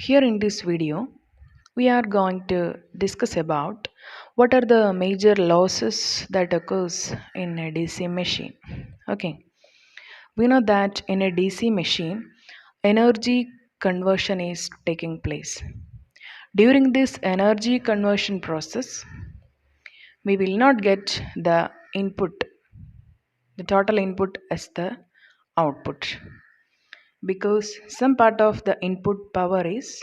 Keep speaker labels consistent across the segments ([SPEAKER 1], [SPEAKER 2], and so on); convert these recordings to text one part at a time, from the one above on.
[SPEAKER 1] Here in this video, we are going to discuss about what are the major losses that occurs in a DC machine. Okay, we know that in a DC machine, energy conversion is taking place. During this energy conversion process, we will not get the input, the total input as the output because some part of the input power is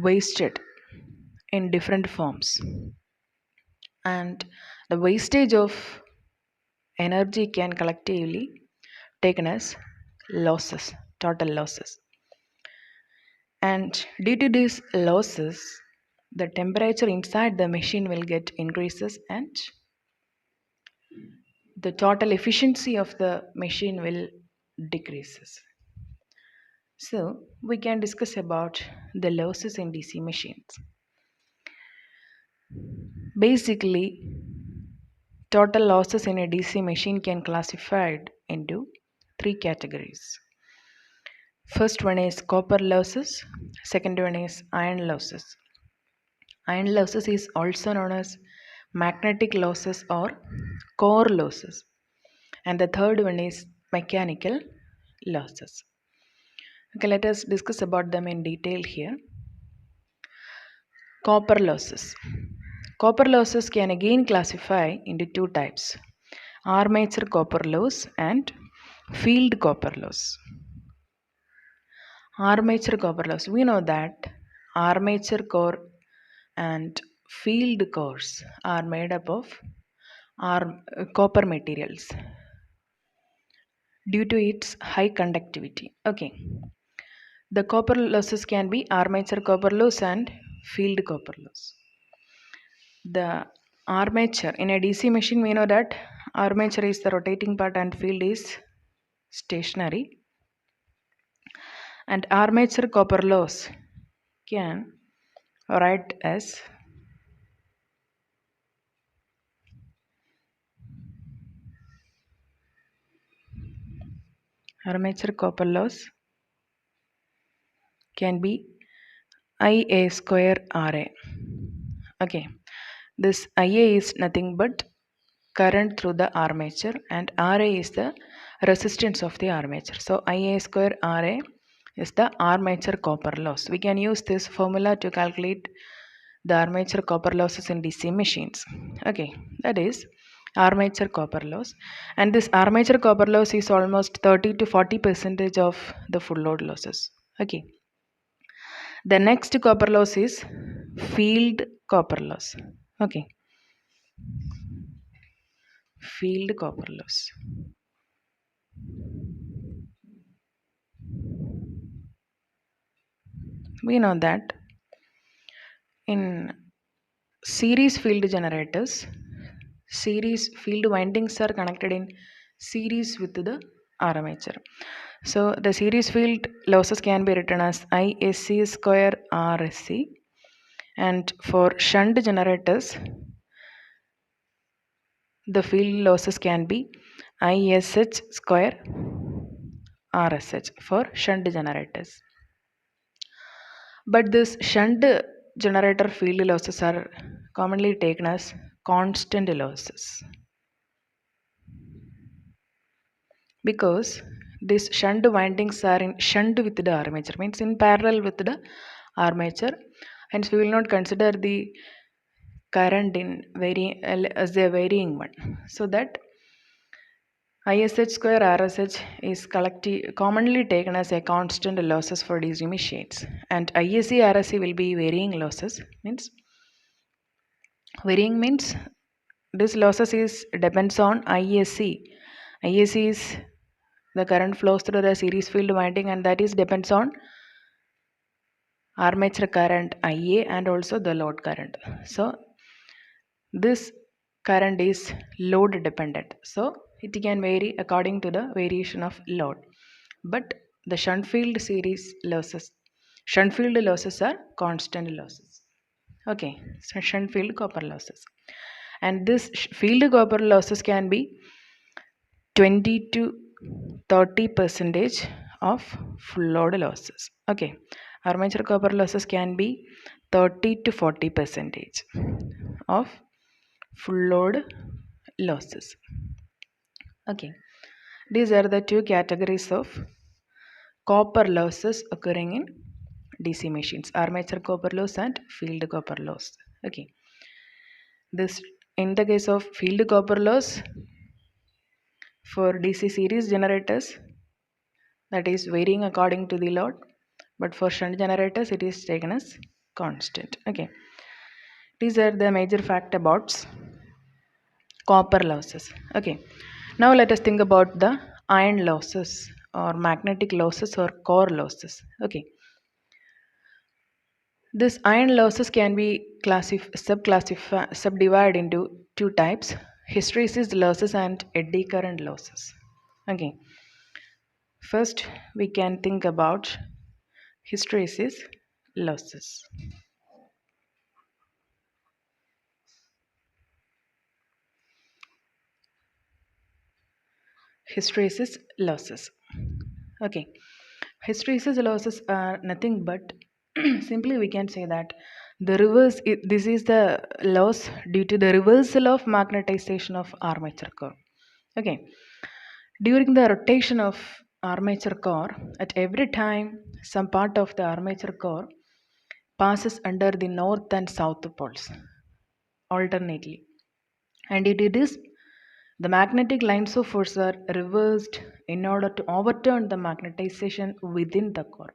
[SPEAKER 1] wasted in different forms, and the wastage of energy can collectively taken as losses, total losses. And due to these losses, the temperature inside the machine will get increases and the total efficiency of the machine will decreases. So we can discuss about the losses in DC machines. Basically, total losses in a DC machine can classified into three categories. First one is copper losses, second one is iron losses. Iron losses is also known as magnetic losses or core losses. And the third one is mechanical losses. Okay, let us discuss about them in detail here. Copper losses. Copper losses can again classify into two types: armature copper loss and field copper loss. Armature copper loss. We know that armature core and field cores are made up of copper materials due to its high conductivity. Okay. The copper losses can be armature copper loss and field copper loss. The armature in a DC machine, we know that armature is the rotating part and field is stationary. And armature copper loss can write as armature copper loss can be IA square RA. Okay, this IA is nothing but current through the armature and RA is the resistance of the armature. So IA square RA is the armature copper loss. We can use this formula to calculate the armature copper losses in DC machines. Okay, that is armature copper loss, and this armature copper loss is almost 30 to 40% of the full load losses. Okay, the next copper loss is field copper loss. Okay, field copper loss. We know that in series field generators, series field windings are connected in series with the armature. So the series field losses can be written as ISC square RSC, and for shunt generators the field losses can be ISH square RSH for shunt generators. But this shunt generator field losses are commonly taken as constant losses because these shunt windings are in shunt with the armature, means in parallel with the armature, hence we will not consider the current in as a varying one. So that ISH square RSH is commonly taken as a constant losses for DC machines, and ISC RSC will be varying losses. Varying means this losses is depends on ISC. ISC is the current flows through the series field winding, and that is depends on armature current IA and also the load current. So this current is load dependent, so it can vary according to the variation of load. But the shunt field losses are constant losses. Okay, so shunt field copper losses, and this field copper losses can be 20 to 30 percentage of full load losses. Okay, Armature copper losses can be 30 to 40 percentage of full load losses. Okay, these are the two categories of copper losses occurring in DC machines: armature copper loss and field copper loss. Okay, this in the case of field copper loss for DC series generators, that is varying according to the load, but for shunt generators it is taken as constant. Okay, these are the major fact about copper losses. Okay, now let us think about the iron losses or magnetic losses or core losses. Okay, this iron losses can be subdivided into two types: hysteresis losses and eddy current losses. Okay, first we can think about hysteresis losses. Hysteresis losses. Okay, hysteresis losses are nothing but simply we can say that this is the loss due to the reversal of magnetization of armature core. Okay, during the rotation of armature core, at every time some part of the armature core passes under the north and south poles alternately, and due to this the magnetic lines of force are reversed in order to overturn the magnetization within the core.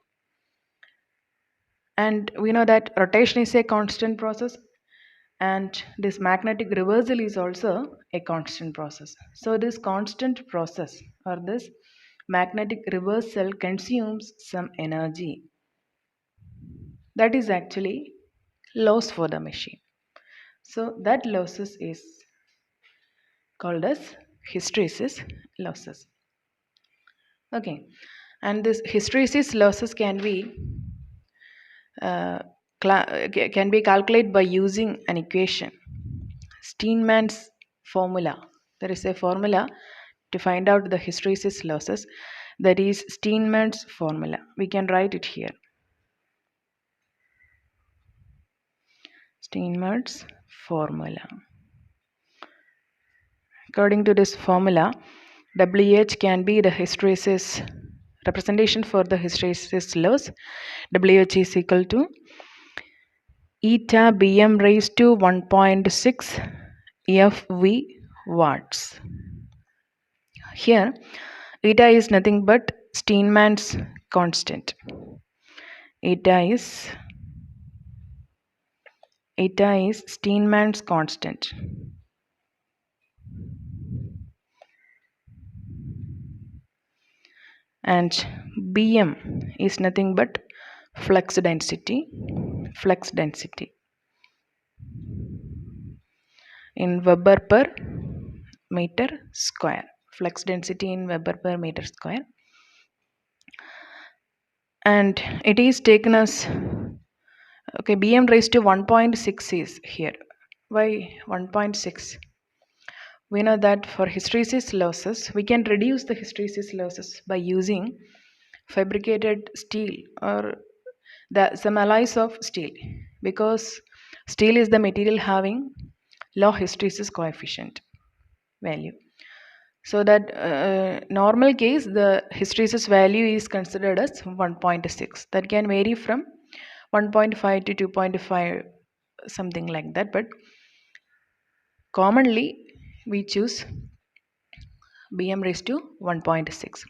[SPEAKER 1] And we know that rotation is a constant process, and this magnetic reversal is also a constant process. So, this constant process or this magnetic reversal consumes some energy that is actually loss for the machine. So, that losses is called as hysteresis losses. Okay, and this hysteresis losses can be calculated by using an equation, Steinmann's formula. There is a formula to find out the hysteresis losses, that is Steinmann's formula. We can write it here. Steinmann's formula. According to this formula, WH can be the hysteresis representation for the hysteresis loss. WH is equal to eta Bm raised to 1.6 FV watts. Here, eta is nothing but Steinmann's constant. Eta is Steinmann's constant. And Bm is nothing but flux density in Weber per meter square. Flux density in Weber per meter square. And it is taken as, okay, Bm raised to 1.6 is here. Why 1.6? We know that for hysteresis losses, we can reduce the hysteresis losses by using fabricated steel or some alloys of steel, because steel is the material having low hysteresis coefficient value. So that normal case the hysteresis value is considered as 1.6. That can vary from 1.5 to 2.5, something like that, but commonly we choose Bm raised to 1.6.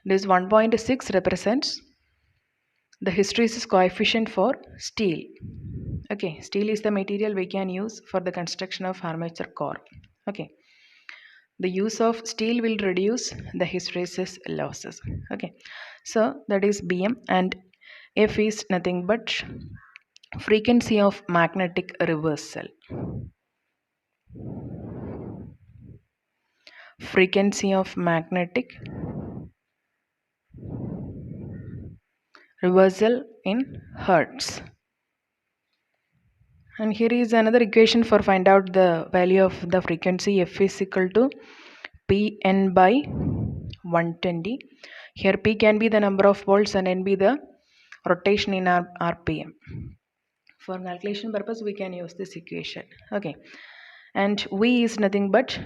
[SPEAKER 1] This 1.6 represents the hysteresis coefficient for steel. Okay, steel is the material we can use for the construction of armature core. Okay, the use of steel will reduce the hysteresis losses. Okay, so that is Bm, and F is nothing but frequency of magnetic reversal. Frequency of magnetic reversal in hertz. And here is another equation for find out the value of the frequency. F is equal to Pn by 120. Here P can be the number of volts and N be the rotation in our RPM. For calculation purpose, we can use this equation. Okay, and V is nothing but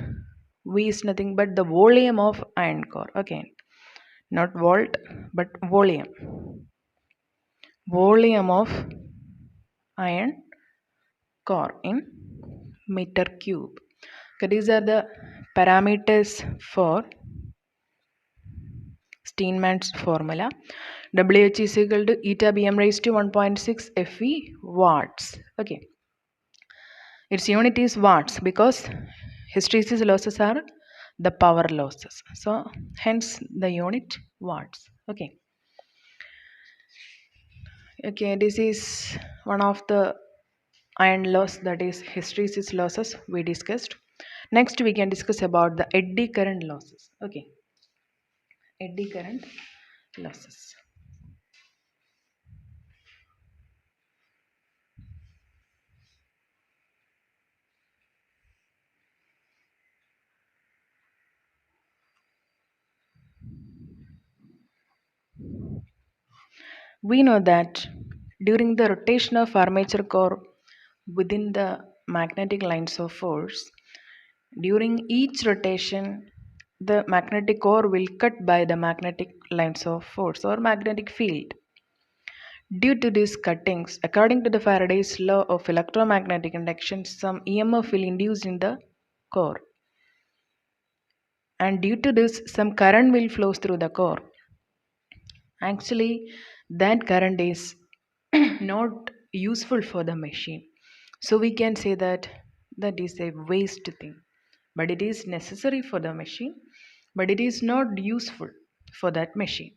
[SPEAKER 1] the volume of iron core. Okay, not volt, but volume of iron core in meter cube. Okay, these are the parameters for Steinmann's formula. WH is equal to eta Bm raised to 1.6 FE watts. Okay, its unit is watts because hysteresis losses are the power losses. So hence the unit watts. Okay, this is one of the iron loss, that is hysteresis losses we discussed. Next we can discuss about the eddy current losses. Okay, eddy current losses. We know that during the rotation of armature core within the magnetic lines of force, during each rotation, the magnetic core will cut by the magnetic lines of force or magnetic field. Due to these cuttings, according to the Faraday's law of electromagnetic induction, some EMF will induce in the core. And due to this, some current will flow through the core. Actually, that current is not useful for the machine. So we can say that that is a waste thing. But it is necessary for the machine, but it is not useful for that machine.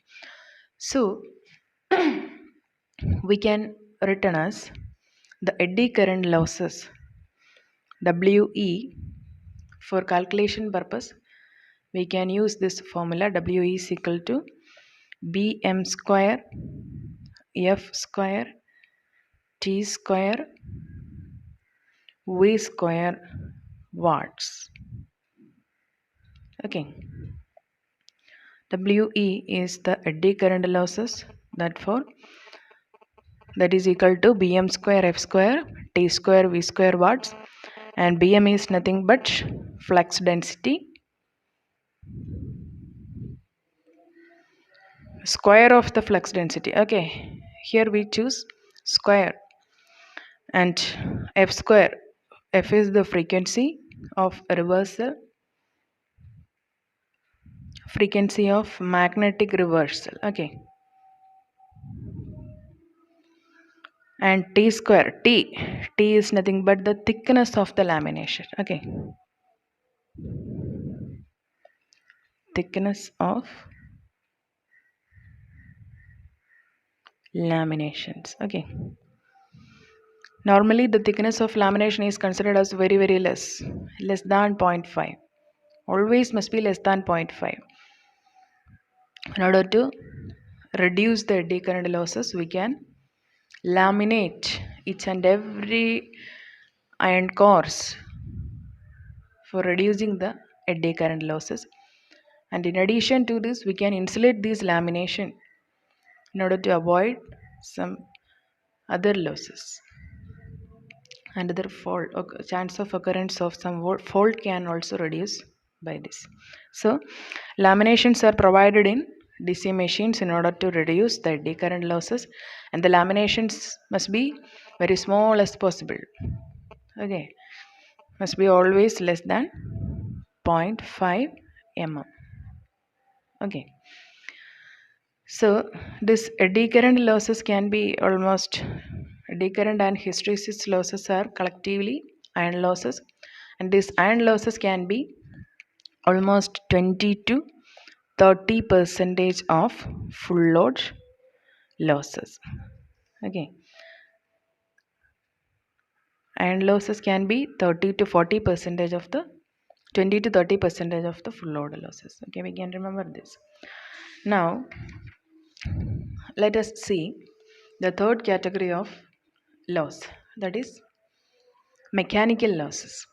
[SPEAKER 1] So we can written as the eddy current losses WE. For calculation purpose, we can use this formula. WE is equal to Bm square F square T square V square watts. Okay, WE is the eddy current losses, that is equal to Bm square F square T square V square watts, and Bm is nothing but flux density square of the flux density. Okay, here we choose square, and F square, F is the frequency of magnetic reversal. Okay, and T square, T is nothing but the thickness of the lamination. Okay, thickness of laminations. Okay, normally the thickness of lamination is considered as very less than 0.5. Always must be less than 0.5. In order to reduce the eddy current losses, we can laminate each and every iron cores for reducing the eddy current losses. And in addition to this, we can insulate this lamination in order to avoid some other losses. Another fault, chance of occurrence of some fault can also reduce by this. So laminations are provided in DC machines in order to reduce the eddy current losses, and the laminations must be very small as possible. Okay, must be always less than 0.5 mm. Okay, so this eddy current losses can be almost, eddy current and hysteresis losses are collectively iron losses, and these iron losses can be almost 20 to 30 percentage of full load losses. Okay, iron losses can be 30 to 40 percentage of the 20 to 30 percentage of the full load losses. Okay, we can remember this. Now let us see the third category of loss, that is mechanical losses.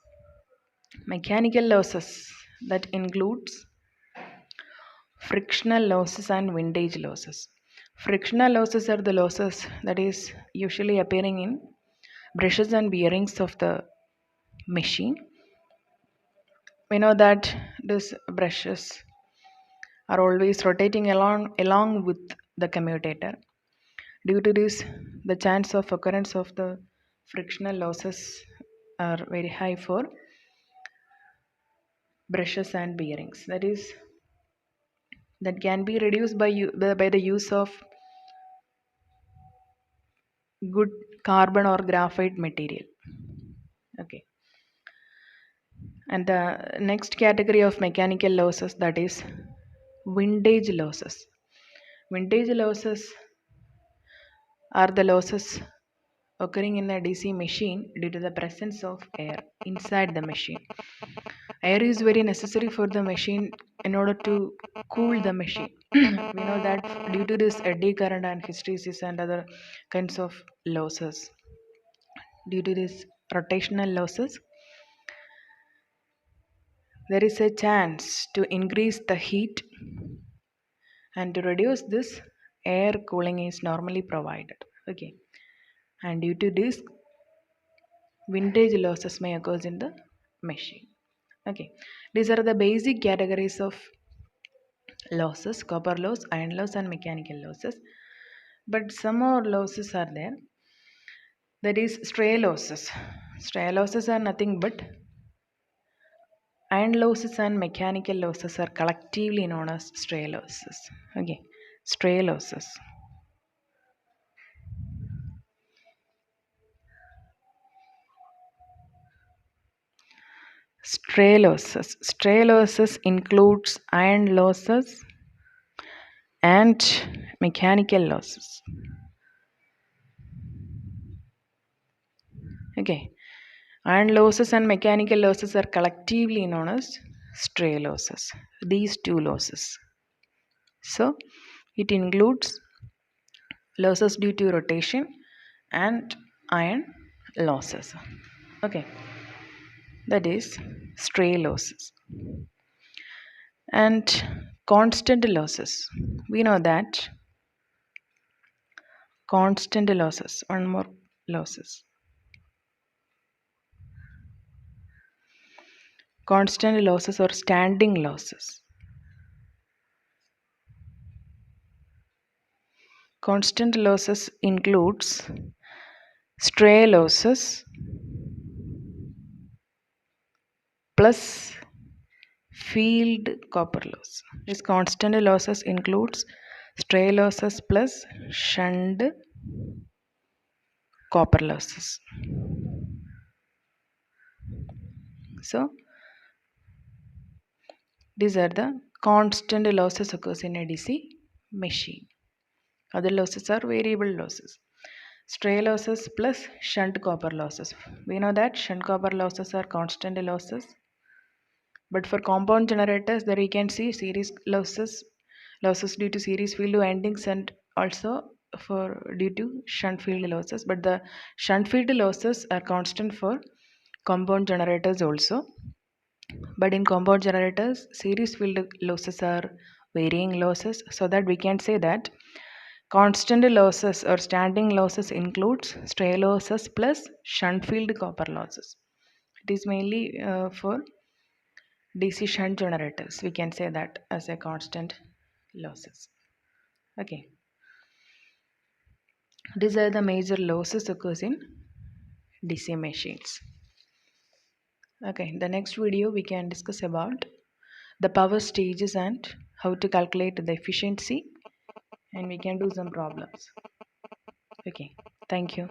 [SPEAKER 1] Mechanical losses that includes frictional losses and windage losses. Frictional losses are the losses that is usually appearing in brushes and bearings of the machine. We know that these brushes are always rotating along with the commutator. Due to this, the chance of occurrence of the frictional losses are very high for brushes and bearings. That is, that can be reduced by the use of good carbon or graphite material. Okay. And the next category of mechanical losses, that is windage losses. Windage losses are the losses occurring in a DC machine due to the presence of air inside the machine. Air is very necessary for the machine in order to cool the machine. We know that due to this eddy current and hysteresis and other kinds of losses, due to this rotational losses, there is a chance to increase the heat, and to reduce this, air cooling is normally provided. Okay, and due to this, windage losses may occur in the machine. Okay, these are the basic categories of losses: copper loss, iron loss, and mechanical losses. But some more losses are there, that is stray losses. Stray losses are nothing but iron losses and mechanical losses are collectively known as stray losses. Okay, stray losses. Stray losses. Stray losses includes iron losses and mechanical losses. Okay, iron losses and mechanical losses are collectively known as stray losses. These two losses. So it includes losses due to rotation and iron losses. Okay, that is stray losses. And constant losses. We know that constant losses, one more losses. Constant losses or standing losses. Constant losses includes stray losses plus field copper loss. This constant losses includes stray losses plus shunt copper losses. So these are the constant losses occurs in a DC machine. Other losses are variable losses. Stray losses plus shunt copper losses. We know that shunt copper losses are constant losses. But for compound generators, there we can see series losses, losses due to series field windings, and also for due to shunt field losses. But the shunt field losses are constant for compound generators also. But in compound generators, series field losses are varying losses, so that we can say that constant losses or standing losses includes stray losses plus shunt field copper losses. It is mainly for DC shunt generators. We can say that as a constant losses. Okay, these are the major losses occurs in DC machines. Okay, in the next video we can discuss about the power stages and how to calculate the efficiency, and we can do some problems. Okay, thank you.